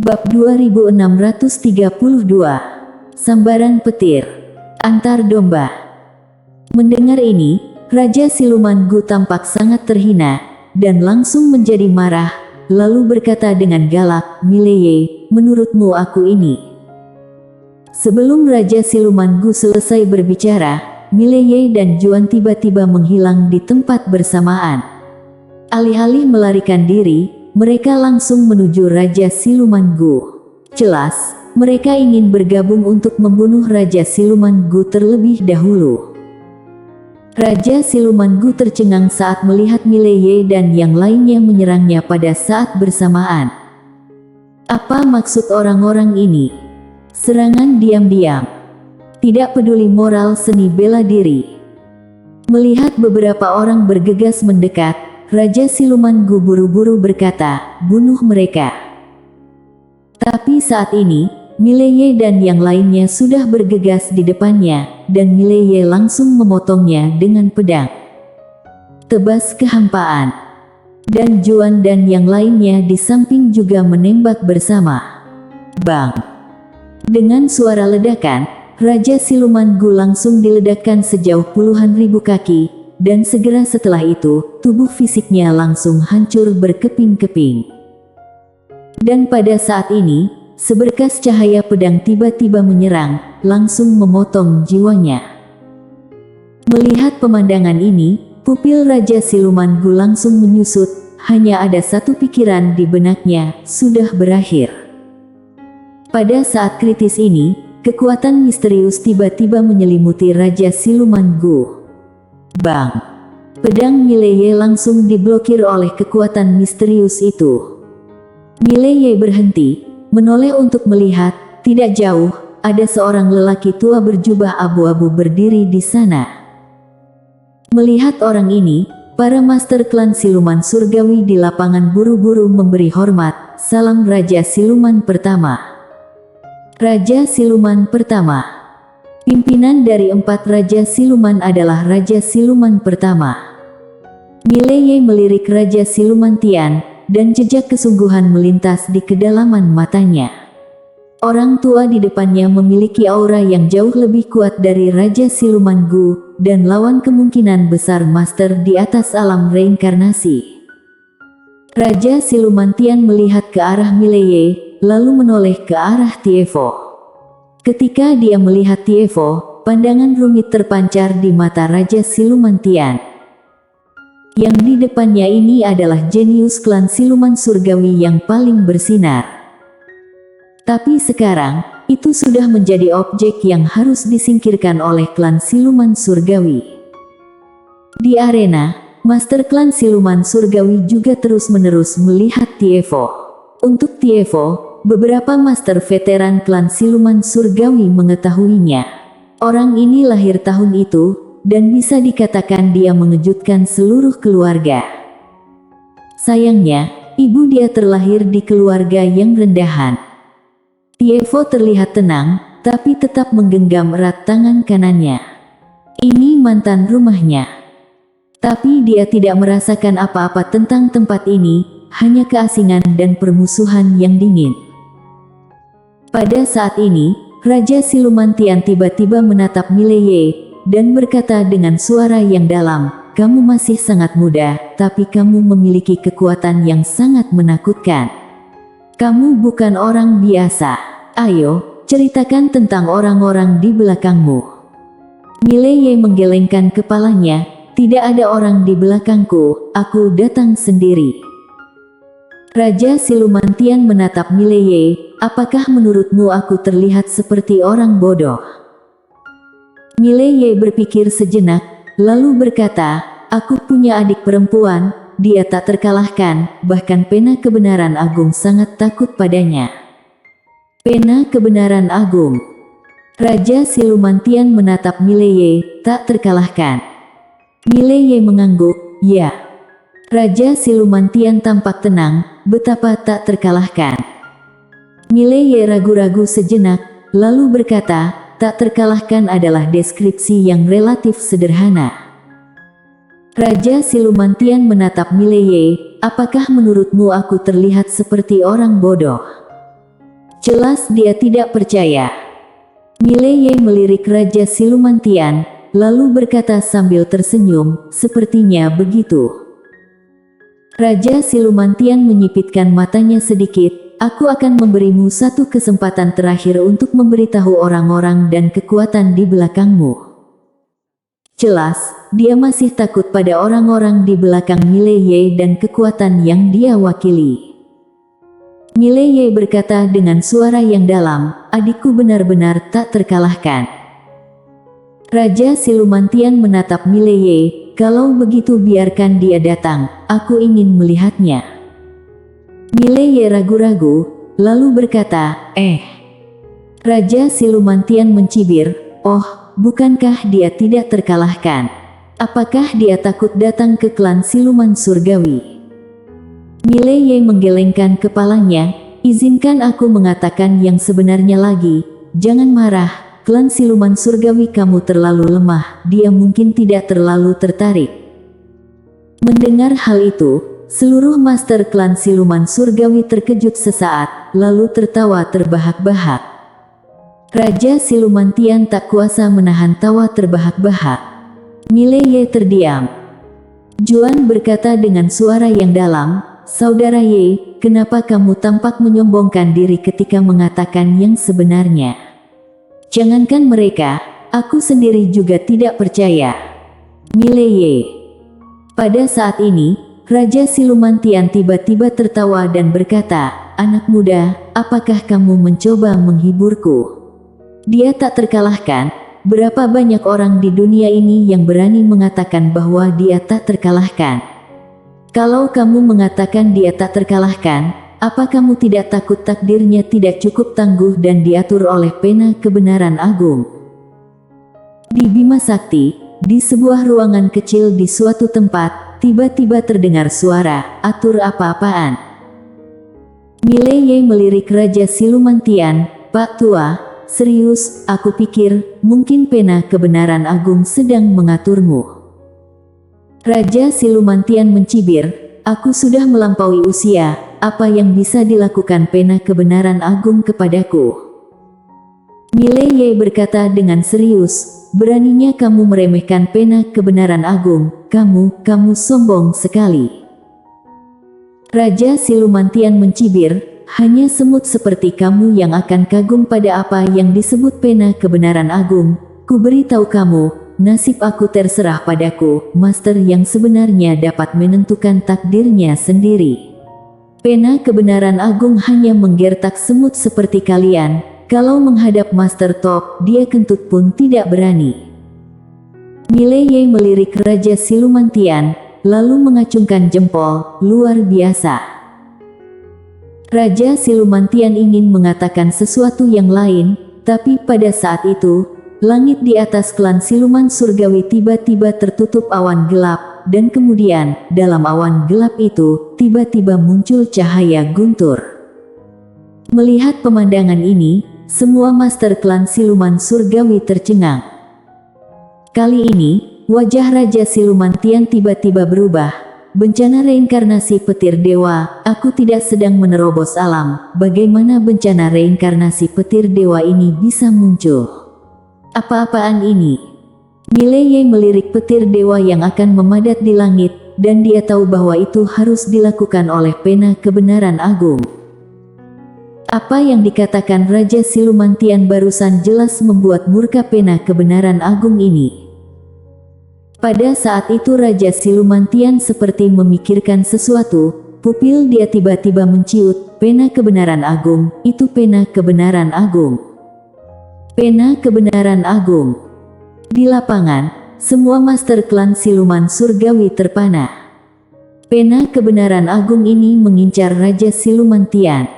Bab 2632. Sambaran petir antar domba. Mendengar ini, Raja Siluman Gu tampak sangat terhina, dan langsung menjadi marah, lalu berkata dengan galak, "Mileye, menurutmu aku ini?" Sebelum Raja Siluman Gu selesai berbicara, Mileye dan Juan tiba-tiba menghilang di tempat bersamaan. Alih-alih melarikan diri, mereka langsung menuju Raja Siluman Gu. Jelas, mereka ingin bergabung untuk membunuh Raja Siluman Gu terlebih dahulu. Raja Siluman Gu tercengang saat melihat Mileye dan yang lainnya menyerangnya pada saat bersamaan. Apa maksud orang-orang ini? Serangan diam-diam. Tidak peduli moral seni bela diri. Melihat beberapa orang bergegas mendekat, Raja Siluman Gu buru-buru berkata, "Bunuh mereka." Tapi saat ini, Mileye dan yang lainnya sudah bergegas di depannya, dan Mileye langsung memotongnya dengan pedang. Tebas kehampaan. Dan Juan dan yang lainnya di samping juga menembak bersama. Bang! Dengan suara ledakan, Raja Siluman Gu langsung diledakkan sejauh puluhan ribu kaki, dan segera setelah itu, tubuh fisiknya langsung hancur berkeping-keping. Dan pada saat ini, seberkas cahaya pedang tiba-tiba menyerang, langsung memotong jiwanya. Melihat pemandangan ini, pupil Raja Siluman Gu langsung menyusut, hanya ada satu pikiran di benaknya, sudah berakhir. Pada saat kritis ini, kekuatan misterius tiba-tiba menyelimuti Raja Siluman Gu. Bang! Pedang Mileye langsung diblokir oleh kekuatan misterius itu. Mileye berhenti, menoleh untuk melihat. Tidak jauh, ada seorang lelaki tua berjubah abu-abu berdiri di sana. Melihat orang ini, para master klan siluman surgawi di lapangan buru-buru memberi hormat. Salam Raja Siluman Pertama. Raja Siluman Pertama. Pimpinan dari 4 Raja Siluman adalah Raja Siluman Pertama. Mileye melirik Raja Siluman Tian, dan jejak kesungguhan melintas di kedalaman matanya. Orang tua di depannya memiliki aura yang jauh lebih kuat dari Raja Siluman Gu, dan lawan kemungkinan besar master di atas alam reinkarnasi. Raja Siluman Tian melihat ke arah Mileye, lalu menoleh ke arah Tiefo. Ketika dia melihat Tiefo, pandangan rumit terpancar di mata Raja Siluman Tian. Yang di depannya ini adalah jenius klan siluman surgawi yang paling bersinar. Tapi sekarang, itu sudah menjadi objek yang harus disingkirkan oleh klan siluman surgawi. Di arena, master klan siluman surgawi juga terus-menerus melihat Tiefo. Untuk Tiefo, beberapa master veteran klan siluman surgawi mengetahuinya. Orang ini lahir tahun itu, dan bisa dikatakan dia mengejutkan seluruh keluarga. Sayangnya, ibu dia terlahir di keluarga yang rendahan. Tiefo terlihat tenang, tapi tetap menggenggam erat tangan kanannya. Ini mantan rumahnya. Tapi dia tidak merasakan apa-apa tentang tempat ini, hanya keasingan dan permusuhan yang dingin. Pada saat ini, Raja Siluman Tian tiba-tiba menatap Mileye, dan berkata dengan suara yang dalam, "Kamu masih sangat muda, tapi kamu memiliki kekuatan yang sangat menakutkan. Kamu bukan orang biasa. Ayo, ceritakan tentang orang-orang di belakangmu." Mileye menggelengkan kepalanya, "Tidak ada orang di belakangku, aku datang sendiri." Raja Siluman Tian menatap Mileye, "Apakah menurutmu aku terlihat seperti orang bodoh?" Mileye berpikir sejenak, lalu berkata, "Aku punya adik perempuan, dia tak terkalahkan, bahkan pena kebenaran agung sangat takut padanya." Pena kebenaran agung. Raja Siluman Tian menatap Mileye, "Tak terkalahkan." Mileye mengangguk, "Ya." Raja Siluman Tian tampak tenang, "Betapa tak terkalahkan?" Mileye ragu-ragu sejenak, lalu berkata, "Tak terkalahkan adalah deskripsi yang relatif sederhana." Raja Siluman Tian menatap Mileye, "Apakah menurutmu aku terlihat seperti orang bodoh?" Jelas dia tidak percaya. Mileye melirik Raja Siluman Tian, lalu berkata sambil tersenyum, sepertinya begitu. Raja Siluman Tian menyipitkan matanya sedikit, aku akan memberimu satu kesempatan terakhir untuk memberitahu orang-orang dan kekuatan di belakangmu. Jelas, dia masih takut pada orang-orang di belakang Mileye dan kekuatan yang dia wakili. Mileye berkata dengan suara yang dalam, adikku benar-benar tak terkalahkan. Raja Siluman Tian menatap Mileye, kalau begitu biarkan dia datang, aku ingin melihatnya. Mileye ragu-ragu, lalu berkata, Raja Siluman Tian mencibir, oh, bukankah dia tidak terkalahkan? Apakah dia takut datang ke klan Siluman Surgawi? Mileye menggelengkan kepalanya, izinkan aku mengatakan yang sebenarnya lagi, jangan marah, klan Siluman Surgawi kamu terlalu lemah, dia mungkin tidak terlalu tertarik. Mendengar hal itu, seluruh master klan Siluman Surgawi terkejut sesaat, lalu tertawa terbahak-bahak. Raja Siluman Tian tak kuasa menahan tawa terbahak-bahak. Mileye terdiam. Juan berkata dengan suara yang dalam, Saudara Ye, kenapa kamu tampak menyombongkan diri ketika mengatakan yang sebenarnya? Jangankan mereka, aku sendiri juga tidak percaya. Mileye. Pada saat ini, Raja Siluman Tian tiba-tiba tertawa dan berkata, anak muda, apakah kamu mencoba menghiburku? Dia tak terkalahkan. Berapa banyak orang di dunia ini yang berani mengatakan bahwa dia tak terkalahkan? Kalau kamu mengatakan dia tak terkalahkan, apa kamu tidak takut takdirnya tidak cukup tangguh dan diatur oleh pena kebenaran agung? Di Bima Sakti, di sebuah ruangan kecil di suatu tempat, tiba-tiba terdengar suara, atur apa-apaan. Mileye melirik Raja Siluman Tian, Pak Tua, serius, aku pikir, mungkin pena kebenaran agung sedang mengaturmu. Raja Siluman Tian mencibir, aku sudah melampaui usia, apa yang bisa dilakukan pena kebenaran agung kepadaku? Mileye berkata dengan serius, beraninya kamu meremehkan pena kebenaran agung, kamu sombong sekali. Raja Siluman Tian mencibir, hanya semut seperti kamu yang akan kagum pada apa yang disebut pena kebenaran agung, ku beritahu kamu, nasib aku terserah padaku, master yang sebenarnya dapat menentukan takdirnya sendiri. Pena kebenaran agung hanya menggertak semut seperti kalian, kalau menghadap master top, dia kentut pun tidak berani. Mileye melirik Raja Siluman Tian, lalu mengacungkan jempol, luar biasa. Raja Siluman Tian ingin mengatakan sesuatu yang lain, tapi pada saat itu, langit di atas klan Siluman Surgawi tiba-tiba tertutup awan gelap, dan kemudian, dalam awan gelap itu, tiba-tiba muncul cahaya guntur. Melihat pemandangan ini, semua master klan Siluman Surgawi tercengang. Kali ini, wajah Raja Siluman Tian tiba-tiba berubah. Bencana reinkarnasi petir dewa, aku tidak sedang menerobos alam, bagaimana bencana reinkarnasi petir dewa ini bisa muncul? Apa-apaan ini? Mileye melirik petir dewa yang akan memadat di langit, dan dia tahu bahwa itu harus dilakukan oleh pena kebenaran agung. Apa yang dikatakan Raja Siluman Tian barusan jelas membuat murka pena kebenaran agung ini. Pada saat itu Raja Siluman Tian seperti memikirkan sesuatu, pupil dia tiba-tiba menciut, pena kebenaran agung, itu pena kebenaran agung. Pena kebenaran agung. Di lapangan, semua master klan Siluman Surgawi terpana. Pena kebenaran agung ini mengincar Raja Siluman Tian.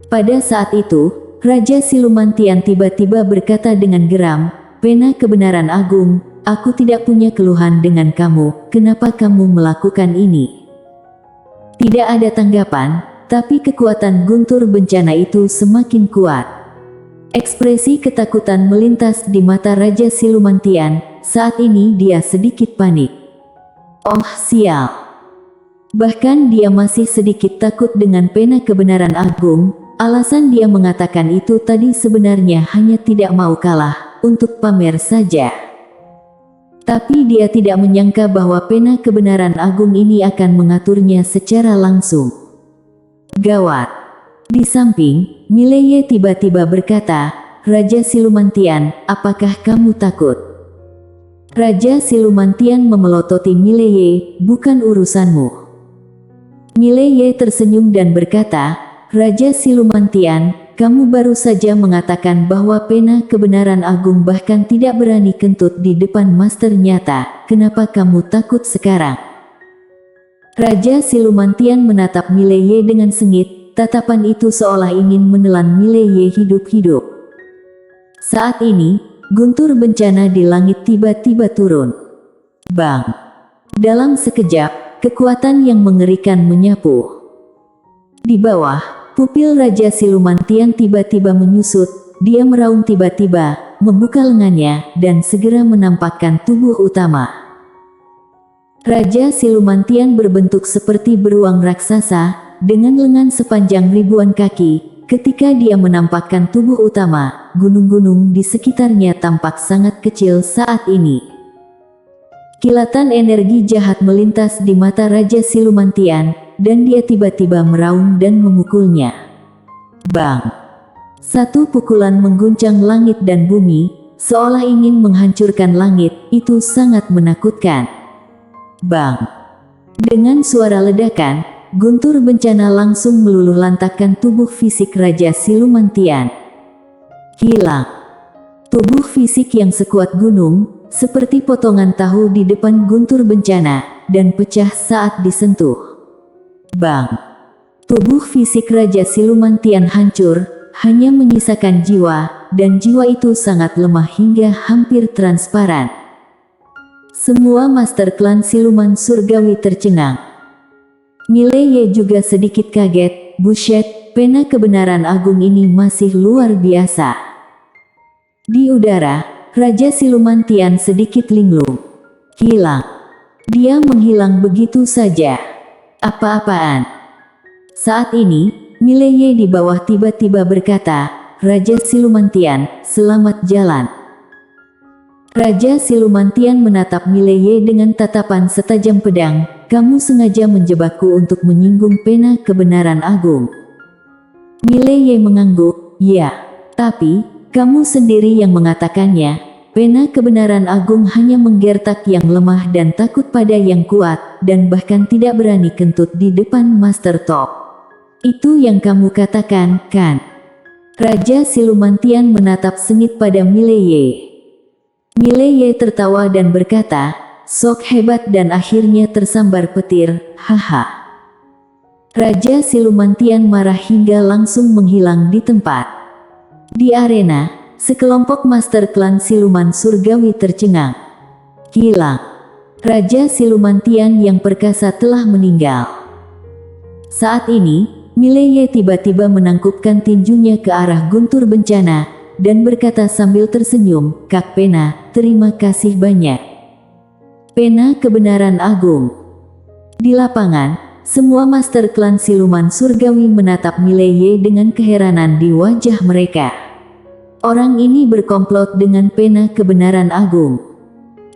Pada saat itu, Raja Siluman Tian tiba-tiba berkata dengan geram, pena kebenaran agung, aku tidak punya keluhan dengan kamu, kenapa kamu melakukan ini? Tidak ada tanggapan, tapi kekuatan guntur bencana itu semakin kuat. Ekspresi ketakutan melintas di mata Raja Siluman Tian, saat ini dia sedikit panik. Oh sial. Bahkan dia masih sedikit takut dengan pena kebenaran agung, Alasan dia mengatakan itu tadi sebenarnya hanya tidak mau kalah, untuk pamer saja. Tapi dia tidak menyangka bahwa pena kebenaran agung ini akan mengaturnya secara langsung. Gawat. Di samping, Mileye tiba-tiba berkata, "Raja Siluman apakah kamu takut?" Raja Siluman memelototi Mileye, "Bukan urusanmu." Mileye tersenyum dan berkata, "Raja Siluman, kamu baru saja mengatakan bahwa pena kebenaran agung bahkan tidak berani kentut di depan master nyata. Kenapa kamu takut sekarang?" Raja Siluman menatap Mileye dengan sengit, tatapan itu seolah ingin menelan Mileye hidup-hidup. Saat ini, guntur bencana di langit tiba-tiba turun. Bang! Dalam sekejap, kekuatan yang mengerikan menyapu. Di bawah, pupil Raja Siluman tiba-tiba menyusut. Dia meraung tiba-tiba, membuka lengannya, dan segera menampakkan tubuh utama. Raja Siluman berbentuk seperti beruang raksasa, dengan lengan sepanjang ribuan kaki. Ketika dia menampakkan tubuh utama, gunung-gunung di sekitarnya tampak sangat kecil saat ini. Kilatan energi jahat melintas di mata Raja Siluman, dan dia tiba-tiba meraung dan memukulnya. Bang! Satu pukulan mengguncang langit dan bumi, seolah ingin menghancurkan langit. Itu sangat menakutkan. Bang! Dengan suara ledakan, guntur bencana langsung meluluh lantakkan tubuh fisik Raja Siluman. Hilang. Tubuh fisik yang sekuat gunung, seperti potongan tahu di depan guntur bencana, dan pecah saat disentuh. Bang! Tubuh fisik Raja Siluman hancur, hanya menyisakan jiwa, dan jiwa itu sangat lemah hingga hampir transparan. Semua master klan siluman surgawi tercengang. Mileye juga sedikit kaget. Buset, pena kebenaran agung ini masih luar biasa. Di udara, Raja Siluman sedikit linglung. Hilang. Dia menghilang begitu saja. Apa-apaan? Saat ini, Mileye di bawah tiba-tiba berkata, "Raja Siluman, selamat jalan." Raja Siluman menatap Mileye dengan tatapan setajam pedang. "Kamu sengaja menjebakku untuk menyinggung pena kebenaran agung." Mileye mengangguk, "Ya, tapi kamu sendiri yang mengatakannya. Pena kebenaran agung hanya menggertak yang lemah dan takut pada yang kuat, dan bahkan tidak berani kentut di depan Master Top. Itu yang kamu katakan, kan?" Raja Siluman menatap sengit pada Mileye. Mileye tertawa dan berkata, "Sok hebat dan akhirnya tersambar petir, haha." Raja Siluman marah hingga langsung menghilang di tempat. Di arena, sekelompok master klan siluman surgawi tercengang. Hilang. Raja Siluman yang perkasa telah meninggal. Saat ini, Mileye tiba-tiba menangkupkan tinjunya ke arah guntur bencana, dan berkata sambil tersenyum, "Kak Pena, terima kasih banyak." Pena kebenaran agung. Di lapangan, semua master klan siluman surgawi menatap Mileye dengan keheranan di wajah mereka. Orang ini berkomplot dengan pena kebenaran agung.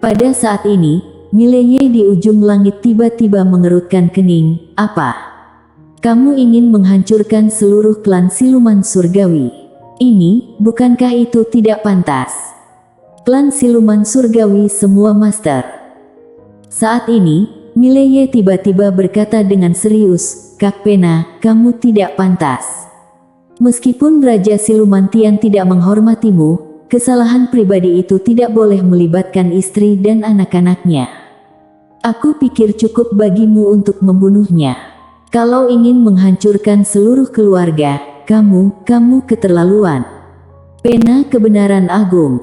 Pada saat ini, Mileye di ujung langit tiba-tiba mengerutkan kening. "Apa? Kamu ingin menghancurkan seluruh klan siluman surgawi? Ini, bukankah itu tidak pantas?" Klan siluman surgawi semua master. Saat ini, Mileye tiba-tiba berkata dengan serius, "Kak Pena, kamu tidak pantas. Meskipun Raja Siluman tidak menghormatimu, kesalahan pribadi itu tidak boleh melibatkan istri dan anak-anaknya. Aku pikir cukup bagimu untuk membunuhnya. Kalau ingin menghancurkan seluruh keluarga, kamu keterlaluan." Pena kebenaran agung.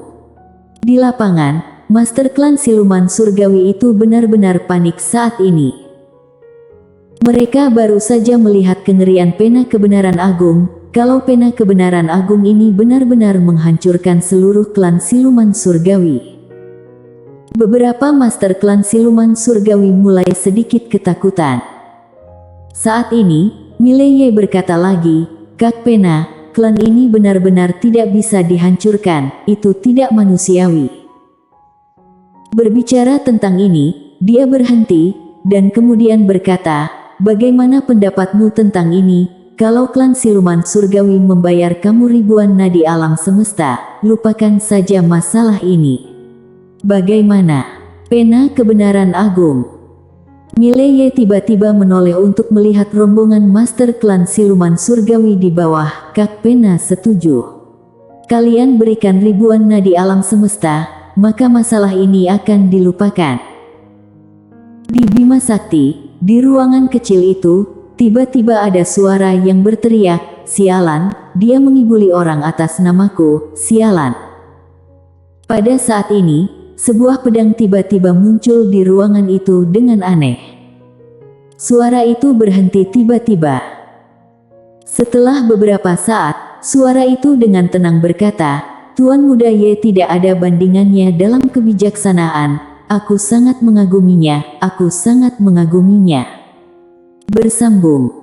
Di lapangan, master klan siluman surgawi itu benar-benar panik saat ini. Mereka baru saja melihat kengerian pena kebenaran agung. Kalau pena kebenaran agung ini benar-benar menghancurkan seluruh klan siluman surgawi. Beberapa master klan siluman surgawi mulai sedikit ketakutan. Saat ini, Mileye berkata lagi, Kak Pena, klan ini benar-benar tidak bisa dihancurkan, itu tidak manusiawi. Berbicara tentang ini, dia berhenti, dan kemudian berkata, bagaimana pendapatmu tentang ini? Kalau klan siluman surgawi membayar kamu ribuan nadi alam semesta, lupakan saja masalah ini. Bagaimana? Pena kebenaran agung. Mileye tiba-tiba menoleh untuk melihat rombongan master klan siluman surgawi di bawah. Kak Pena setuju. Kalian berikan ribuan nadi alam semesta, maka masalah ini akan dilupakan. Di Bima Sakti, di ruangan kecil itu, tiba-tiba ada suara yang berteriak, sialan, dia mengibuli orang atas namaku, sialan. Pada saat ini, sebuah pedang tiba-tiba muncul di ruangan itu dengan aneh. Suara itu berhenti tiba-tiba. Setelah beberapa saat, suara itu dengan tenang berkata, Tuan Muda Ye tidak ada bandingannya dalam kebijaksanaan, aku sangat mengaguminya, aku sangat mengaguminya. Bersambung.